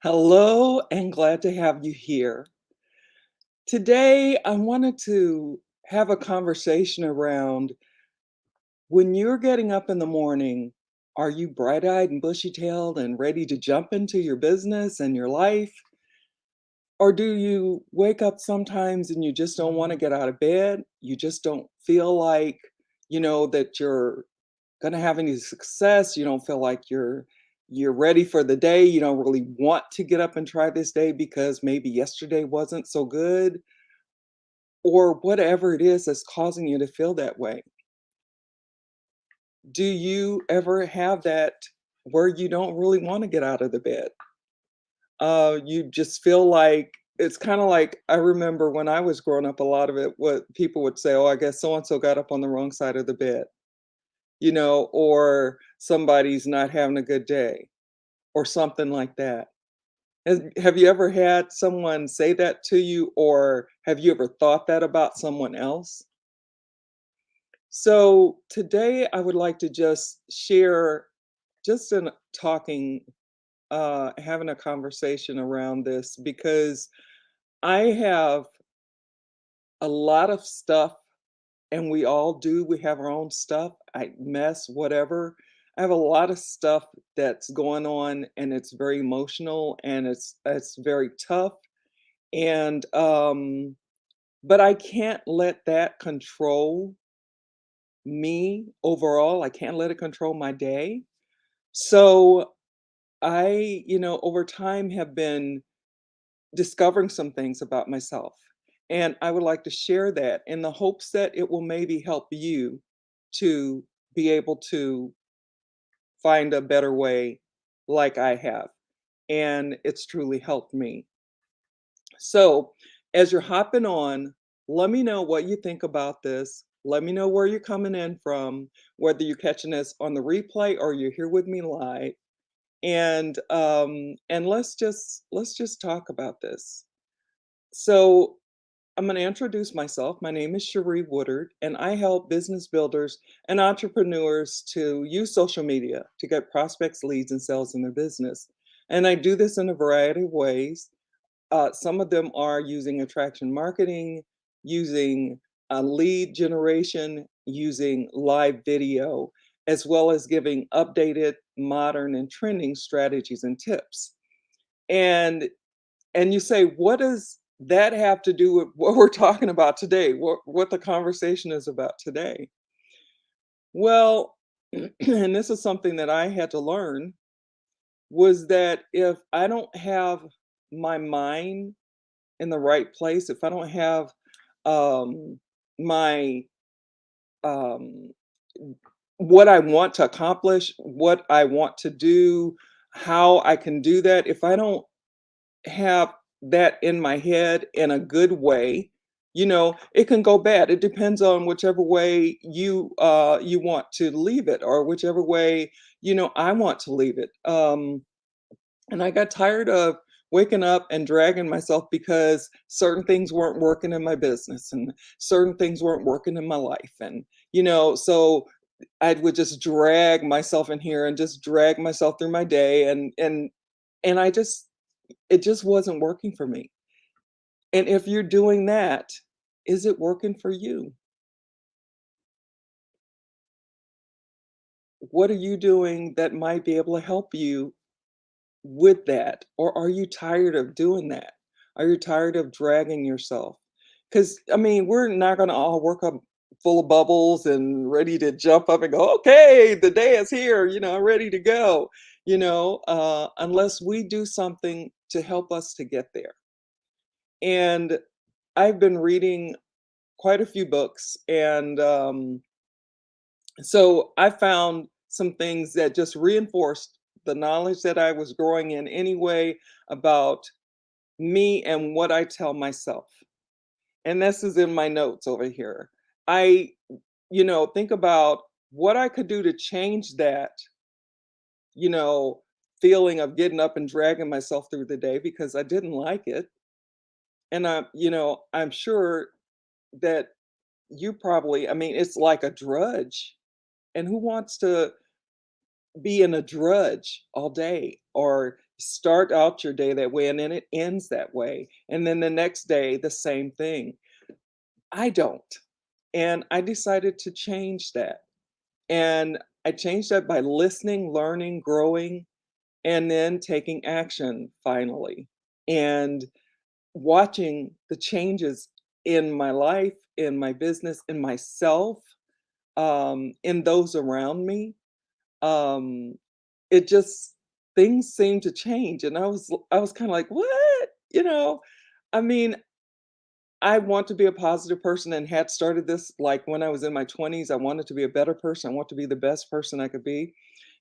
Hello, and glad to have you here. Today, I wanted to have a conversation around when you're getting up in the morning, are you bright eyed and bushy tailed and ready to jump into your business and your life? Or do you wake up sometimes and you just don't want to get out of bed? You just don't feel like, that you're gonna have any success. You don't feel like you're ready for the day. You don't really want to get up and try this day because maybe yesterday wasn't so good, or whatever it is that's causing you to feel that way. Do you ever have that where you don't really want to get out of the bed? You just feel like it's kind of like I remember when I was growing up, a lot of it, what people would say, oh, I guess so and so got up on the wrong side of the bed, or somebody's not having a good day or something like that. Have you ever had someone say that to you, or have you ever thought that about someone else? So today I would like to just share, just in talking, having a conversation around this because I have a lot of stuff, and we all do. We have our own stuff, I mess, whatever. I have a lot of stuff that's going on, and it's very emotional, and it's very tough. And but I can't let that control me overall. I can't let it control my day. So I, over time have been discovering some things about myself. And I would like to share that in the hopes that it will maybe help you to be able to find a better way like I have. And it's truly helped me. So, as you're hopping on, let me know what you think about this. Let me know where you're coming in from, whether you're catching this on the replay or you're here with me live. And let's just talk about this. So, I'm going to introduce myself. My name is Cherie Woodard, and I help business builders and entrepreneurs to use social media to get prospects, leads, and sales in their business. And I do this in a variety of ways. Some of them are using attraction marketing, using lead generation, using live video, as well as giving updated, modern, and trending strategies and tips. And and you say, what does that have to do with what we're talking about today? What the conversation is about today? Well, and this is something that I had to learn, was that if I don't have my mind in the right place, if I don't have my um, what I want to accomplish, what I want to do, how I can do that, if I don't have that in my head in a good way, it can go bad. It depends on whichever way you want to leave it, or whichever way I want to leave it. And I got tired of waking up and dragging myself because certain things weren't working in my business and certain things weren't working in my life. And, so I would just drag myself in here and just drag myself through my day. And it just wasn't working for me. And if you're doing that, is it working for you? What are you doing that might be able to help you with that? Or are you tired of doing that? Are you tired of dragging yourself? Because, I mean, we're not going to all work up full of bubbles and ready to jump up and go, okay, the day is here, I'm ready to go, unless we do something to help us to get there. And I've been reading quite a few books. And so I found some things that just reinforced the knowledge that I was growing in anyway about me and what I tell myself. And this is in my notes over here. I, think about what I could do to change that, you know, feeling of getting up and dragging myself through the day because I didn't like it. And I'm sure that you probably, I mean, it's like a drudge. And who wants to be in a drudge all day? or start out your day that way and then it ends that way. And then the next day, the same thing. I don't. And I decided to change that. And I changed that by listening, learning, growing, and then taking action finally. And watching the changes in my life, in my business, in myself, in those around me. Um, it just things seem to change, and I was kind of like, what? I mean, I want to be a positive person and had started this like when I was in my 20s. I wanted to be a better person. I want to be the best person I could be.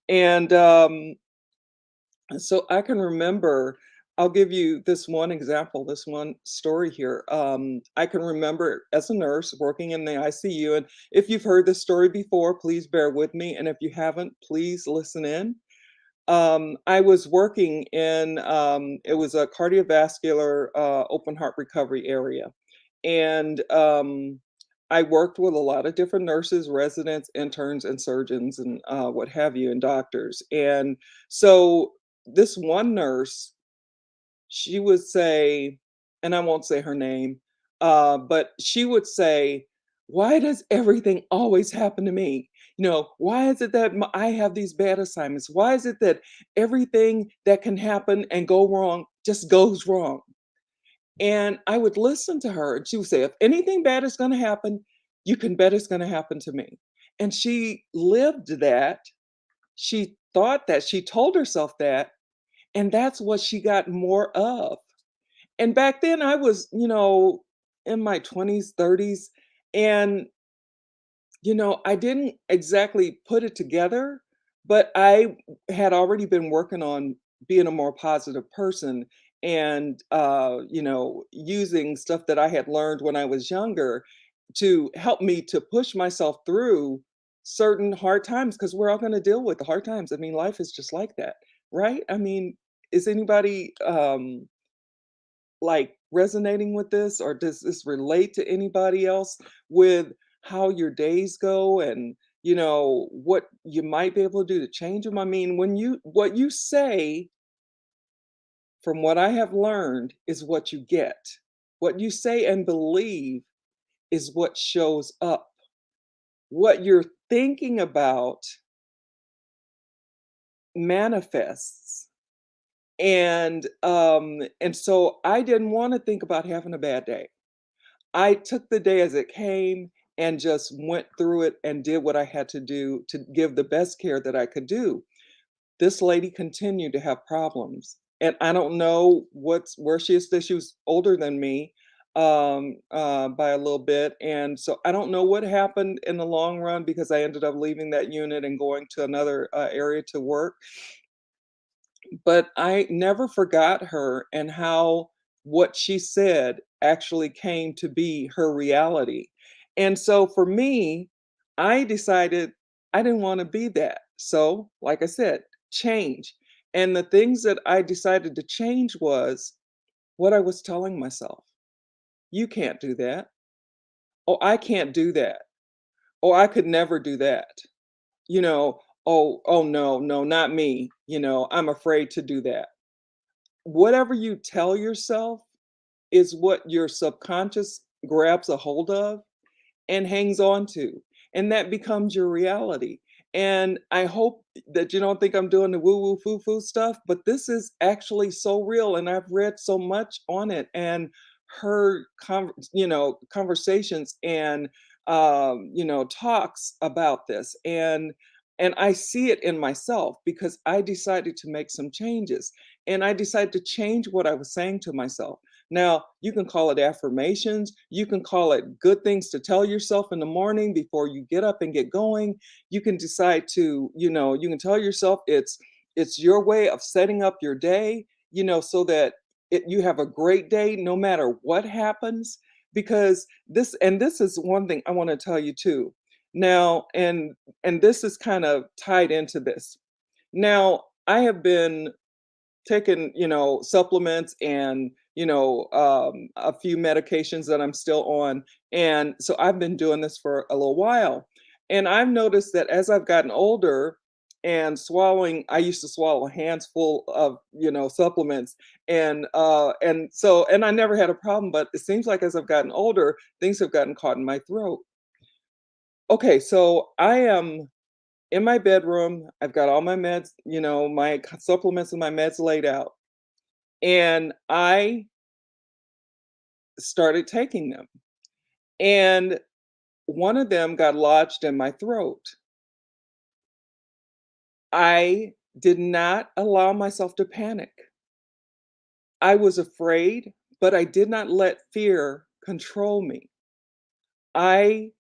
And so I can remember, I'll give you this one example, this one story here. I can remember as a nurse working in the ICU, and if you've heard this story before, please bear with me. And if you haven't, please listen in. I was working in, it was a cardiovascular open heart recovery area. And I worked with a lot of different nurses, residents, interns, and surgeons, and what have you, and doctors. And so this one nurse, she would say, and I won't say her name, but she would say, "Why does everything always happen to me? Why is it that I have these bad assignments? Why is it that everything that can happen and go wrong just goes wrong?" And I would listen to her, and she would say, "If anything bad is going to happen, you can bet it's going to happen to me." And she lived that. She thought that. She told herself that. And that's what she got more of. And back then I was, in my 20s, 30s, and I didn't exactly put it together, but I had already been working on being a more positive person and using stuff that I had learned when I was younger to help me to push myself through certain hard times because we're all going to deal with the hard times. I mean, life is just like that, right? I mean, is anybody like resonating with this, or does this relate to anybody else with how your days go and what you might be able to do to change them? I mean, when you what you say, from what I have learned, is what you get. What you say and believe is what shows up. What you're thinking about manifests. And so I didn't want to think about having a bad day. I took the day as it came and just went through it and did what I had to do to give the best care that I could do. This lady continued to have problems, and I don't know where she is. She was older than me by a little bit, and so I don't know what happened in the long run because I ended up leaving that unit and going to another area to work. But I never forgot her and how what she said actually came to be her reality. And so for me, I decided I didn't want to be that. So, like I said, change. And the things that I decided to change was what I was telling myself. You can't do that. Oh, I can't do that. Oh, I could never do that. Oh no, no, not me. I'm afraid to do that. Whatever you tell yourself is what your subconscious grabs a hold of and hangs on to, and that becomes your reality. And I hope that you don't think I'm doing the woo woo foo foo stuff, but this is actually so real, and I've read so much on it and heard conversations and talks about this, and I see it in myself because I decided to make some changes, and I decided to change what I was saying to myself. Now, you can call it affirmations, you can call it good things to tell yourself in the morning before you get up and get going. You can decide to, you can tell yourself it's your way of setting up your day, so that you have a great day no matter what happens. Because this is one thing I want to tell you too. Now, and this is kind of tied into this. Now, I have been taken, supplements and, a few medications that I'm still on. And so I've been doing this for a little while. And I've noticed that as I've gotten older, and swallowing I used to swallow hands full of, supplements, and I never had a problem, but it seems like as I've gotten older, things have gotten caught in my throat. Okay, so I am in my bedroom, I've got all my meds, my supplements and my meds laid out, and I started taking them, and one of them got lodged in my throat. I did not allow myself to panic. I was afraid, but I did not let fear control me. I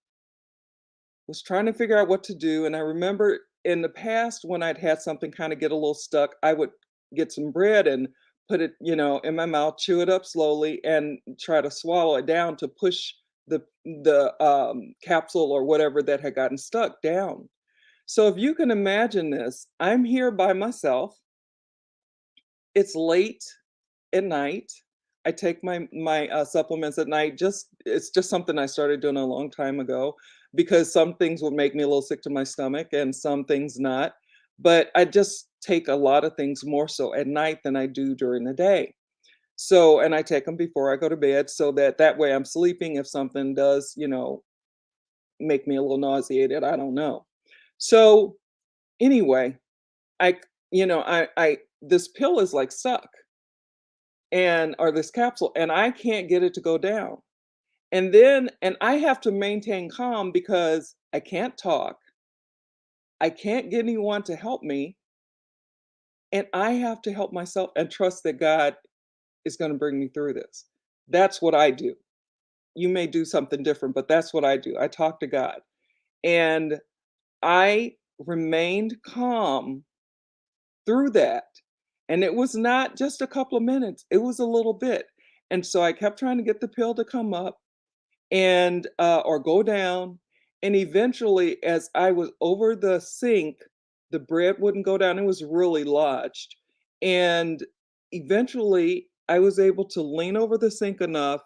was trying to figure out what to do, and I remember in the past when I'd had something kinda get a little stuck, I would get some bread and put it, in my mouth, chew it up slowly, and try to swallow it down to push the capsule or whatever that had gotten stuck down. So if you can imagine this, I'm here by myself. It's late at night. I take my supplements at night. Just it's just something I started doing a long time ago because some things would make me a little sick to my stomach and some things not. But I just take a lot of things more so at night than I do during the day. So, and I take them before I go to bed so that way I'm sleeping if something does, make me a little nauseated. I don't know. So anyway, I, I this pill is like suck and or this capsule, and I can't get it to go down. And I have to maintain calm because I can't talk, I can't get anyone to help me, and I have to help myself and trust that God is gonna bring me through this. That's what I do. You may do something different, but that's what I do. I talk to God. And I remained calm through that. And it was not just a couple of minutes, it was a little bit. And so I kept trying to get the pill to come up and or go down, and eventually as I was over the sink, the bread wouldn't go down. It was really lodged, and eventually I was able to lean over the sink enough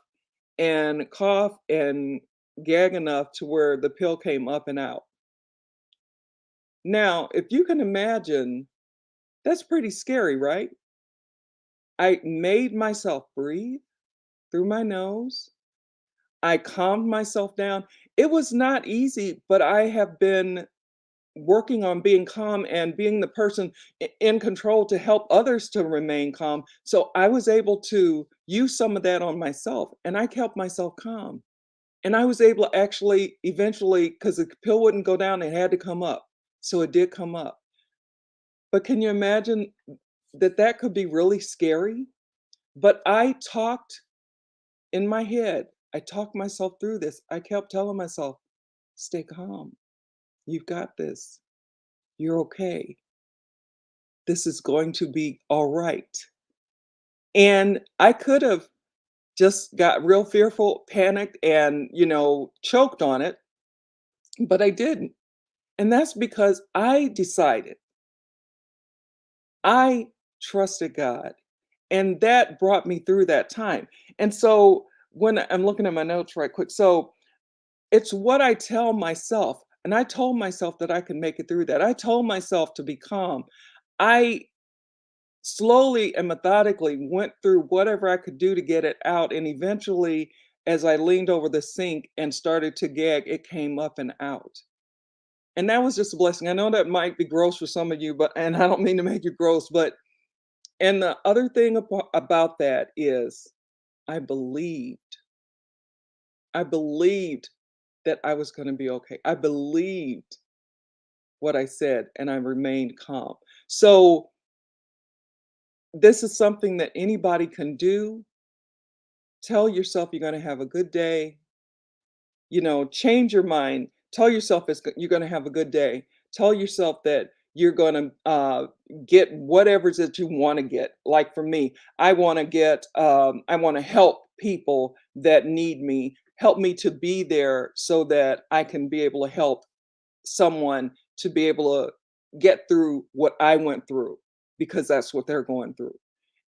and cough and gag enough to where the pill came up and out. Now if you can imagine, that's pretty scary, right? I made myself breathe through my nose. I calmed myself down. It was not easy, but I have been working on being calm and being the person in control to help others to remain calm. So I was able to use some of that on myself, and I kept myself calm. And I was able to actually eventually, because the pill wouldn't go down, it had to come up. So it did come up. But can you imagine that that could be really scary? But I talked in my head. I talked myself through this. I kept telling myself, stay calm. You've got this. You're okay. This is going to be all right. And I could have just got real fearful, panicked, and, choked on it, but I didn't. And that's because I decided, I trusted God. And that brought me through that time. And so when I'm looking at my notes right quick, so it's what I tell myself, and I told myself that I could make it through that. I told myself to be calm. I slowly and methodically went through whatever I could do to get it out, and eventually, as I leaned over the sink and started to gag, it came up and out. And that was just a blessing. I know that might be gross for some of you, but and I don't mean to make you gross, but and the other thing about that is I believed. I believed that I was gonna be okay. I believed what I said, and I remained calm. So, this is something that anybody can do. Tell yourself you're gonna have a good day, change your mind. Tell yourself you're gonna have a good day. Tell yourself that you're gonna get whatever's that you want to get. Like for me, I want to help people that need me. Help me to be there so that I can be able to help someone to be able to get through what I went through because that's what they're going through.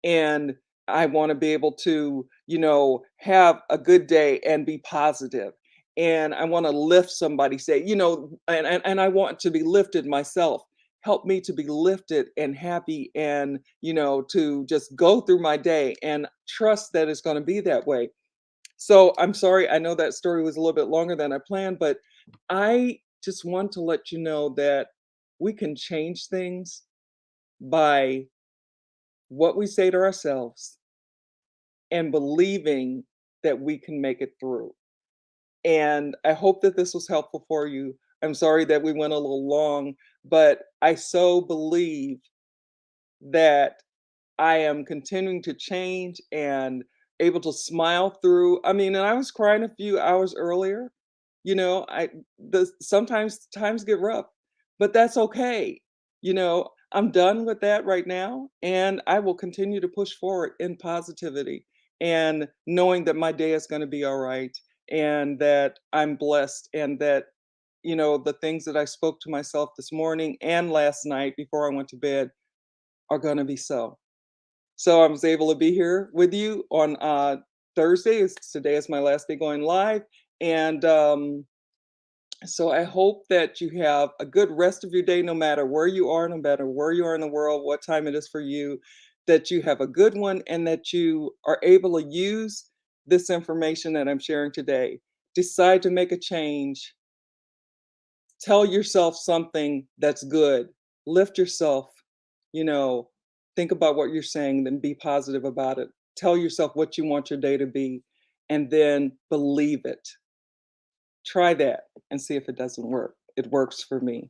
And I want to be able to, have a good day and be positive. And I want to lift somebody, say, and I want to be lifted myself. help me to be lifted and happy and, to just go through my day and trust that it's going to be that way. So I'm sorry, I know that story was a little bit longer than I planned, but I just want to let you know that we can change things by what we say to ourselves and believing that we can make it through. And I hope that this was helpful for you. I'm sorry that we went a little long, but I so believe that I am continuing to change and able to smile through. I mean, and I was crying a few hours earlier. I the sometimes times get rough, but that's okay. I'm done with that right now, and I will continue to push forward in positivity and knowing that my day is going to be all right and that I'm blessed and that the things that I spoke to myself this morning and last night before I went to bed are going to be so. So I was able to be here with you on Thursday. Today is my last day going live, and so I hope that you have a good rest of your day, no matter where you are, no matter where you are in the world, what time it is for you. That you have a good one, and that you are able to use this information that I'm sharing today. Decide to make a change. Tell yourself something that's good. Lift yourself, you know, think about what you're saying, then be positive about it. Tell yourself what you want your day to be, and then believe it. Try that and see if it doesn't work. It works for me.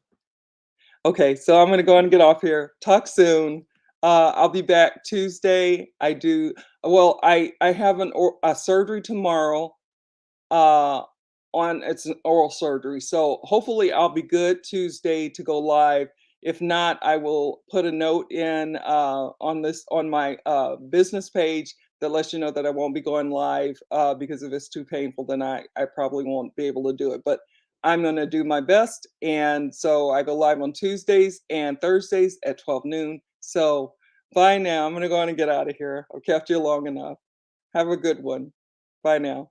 Okay, so I'm gonna go and get off here. Talk soon. I'll be back Tuesday. I have a surgery tomorrow, uh, on it's an oral surgery. So hopefully I'll be good Tuesday to go live. If not, I will put a note in on my business page that lets you know that I won't be going live because if it's too painful, then I probably won't be able to do it. But I'm going to do my best, and so I go live on Tuesdays and Thursdays at 12 noon. So bye now. I'm going to go on and get out of here. I've kept you long enough. Have a good one. Bye now.